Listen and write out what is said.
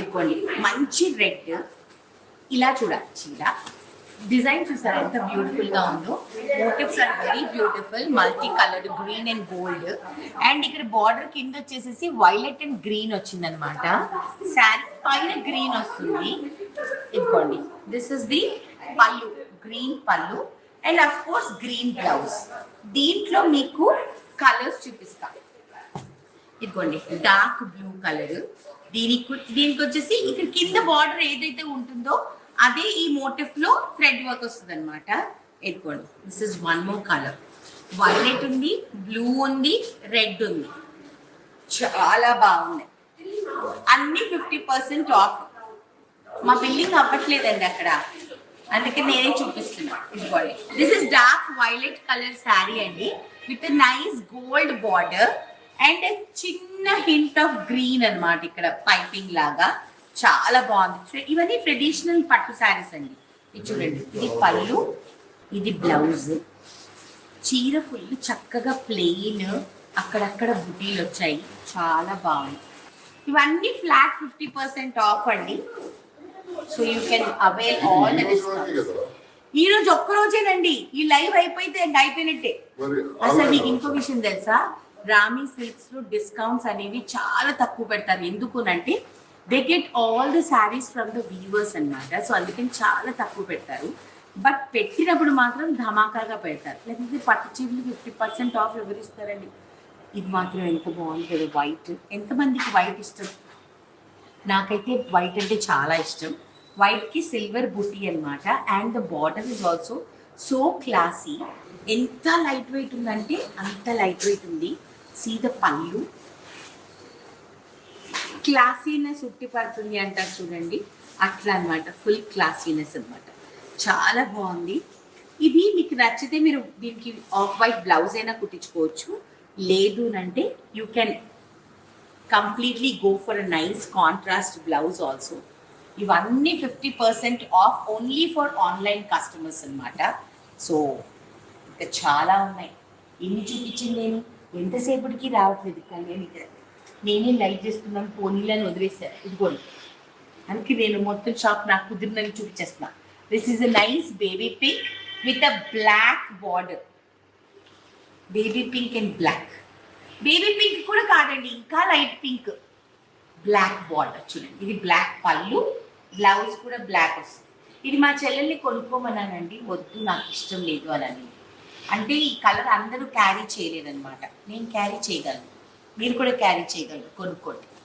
ఇదిగోండి మంచి రెడ్, ఇలా చూడాలి చీర డిజైన్ చూసారా ఎంత బ్యూటిఫుల్ గా ఉందో. Motives are very beautiful, multi coloured green and gold. And ఇక్కడ బార్డర్ కింద వచ్చేసేసి వైలెట్ అండ్ గ్రీన్ వచ్చింది అనమాట. శారీ పైన గ్రీన్ వస్తుంది. ఇదిగోండి దిస్ ఇస్ ది పళ్ళు, గ్రీన్ పళ్ళు and of course green blouse. దీంట్లో మీకు కలర్స్ చూపిస్తా. ఇదిగోండి డార్క్ బ్లూ కలర్, దీనికి వచ్చేసి ఇక్కడ కింద బార్డర్ ఏదైతే ఉంటుందో అదే ఈ మోటివ్ లో థ్రెడ్ వర్క్ వస్తుంది అనమాట. ఇదిగోండి this is one more colour, violet ఉంది, బ్లూ ఉంది, రెడ్ ఉంది, చాలా బాగున్నాయి. అన్ని 50% ఆఫ్. మా బిల్డింగ్ అవ్వట్లేదండి అక్కడ, అందుకే నేనే చూపిస్తున్నా. ఇదిగోండి this is dark violet colour sari అండి with nice gold border and చిన్న హింట్ ఆఫ్ గ్రీన్ అన్నమాట ఇక్కడ పైపింగ్ లాగా. చాలా బాగుంది. ఇవన్నీ ట్రెడిషనల్ పట్టు శారీస్ అండి. ఇది చూడండి, ఇది పళ్ళు, ఇది బ్లౌజ్. చీర ఫుల్ చక్కగా ప్లెయిన్, అక్కడక్కడ బుటీలు వచ్చాయి, చాలా బాగుంది. ఇవన్నీ ఫ్లాట్ 50% ఆఫ్ అండి. So you can avail all the discounts. ఈ రోజు ఒక్క రోజేనండి, ఈ లైవ్ అయిపోతే అయిపోయినట్టే. అసలు మీకు ఇంకో విషయం తెలుసా, రామీ సిల్క్స్ లో డిస్కౌంట్స్ అనేవి చాలా తక్కువ పెడతారు. ఎందుకునంటే they get all the saris from the weavers అన్నమాట. సో అందుకని చాలా తక్కువ పెడతారు. బట్ పెట్టినప్పుడు మాత్రం ధమాకాగా పెడతారు. లేకపోతే పట్టు చీరలు 50% ఆఫ్ ఎవరు ఇస్తారండి. ఇది మాత్రం ఎంత బాగుంది కదా, వైట్. ఎంతమందికి వైట్ ఇష్టం? నాకైతే వైట్ అంటే చాలా ఇష్టం. వైట్కి సిల్వర్ బుటీ అనమాట. And the border is also so classy. ఎంత లైట్ వెయిట్ ఉందంటే అంత లైట్ వెయిట్ ఉంది. సీ ద పళ్ళు, క్లాసీనెస్ ఉట్టిపడుతుంది అంటారు చూడండి, అట్లా అనమాట. ఫుల్ క్లాసీనెస్ అనమాట, చాలా బాగుంది. ఇది మీకు నచ్చితే మీరు దీనికి ఆఫ్ వైట్ బ్లౌజ్ అయినా కుట్టించుకోవచ్చు. లేదు అంటే you can completely go for a nice contrast blouse also. ఇవన్నీ 50% of only for online customers అనమాట. సో ఇంకా చాలా ఉన్నాయి. ఎన్ని చూపించింది నేను, ఎంతసేపటికి రావట్లేదు కళ్యాణ్. ఇక్కడ నేనే లైట్ చేస్తున్నాను, పోనీలని వదిలేసాను. ఇదిగోండి, అందుకే నేను మొత్తం షాప్ నాకు కుదిరినని చూపించేస్తున్నా. This is a nice baby pink with a black border. Baby pink and black. Baby pink కూడా కాదండి, ఇంకా లైట్ పింక్, బ్లాక్ బార్డర్ చూడండి. ఇది బ్లాక్ పళ్ళు, బ్లౌజ్ కూడా బ్లాక్ వస్తుంది. ఇది మా చెల్లెల్ని కొనుక్కోమన్నానండి, వద్దు నాకు ఇష్టం లేదు అని. అంటే ఈ కలర్ అందరూ క్యారీ చేయలేదన్నమాట, నేను క్యారీ చేయగలను, మీరు కూడా క్యారీ చేయగలరు, కొనుక్కోండి.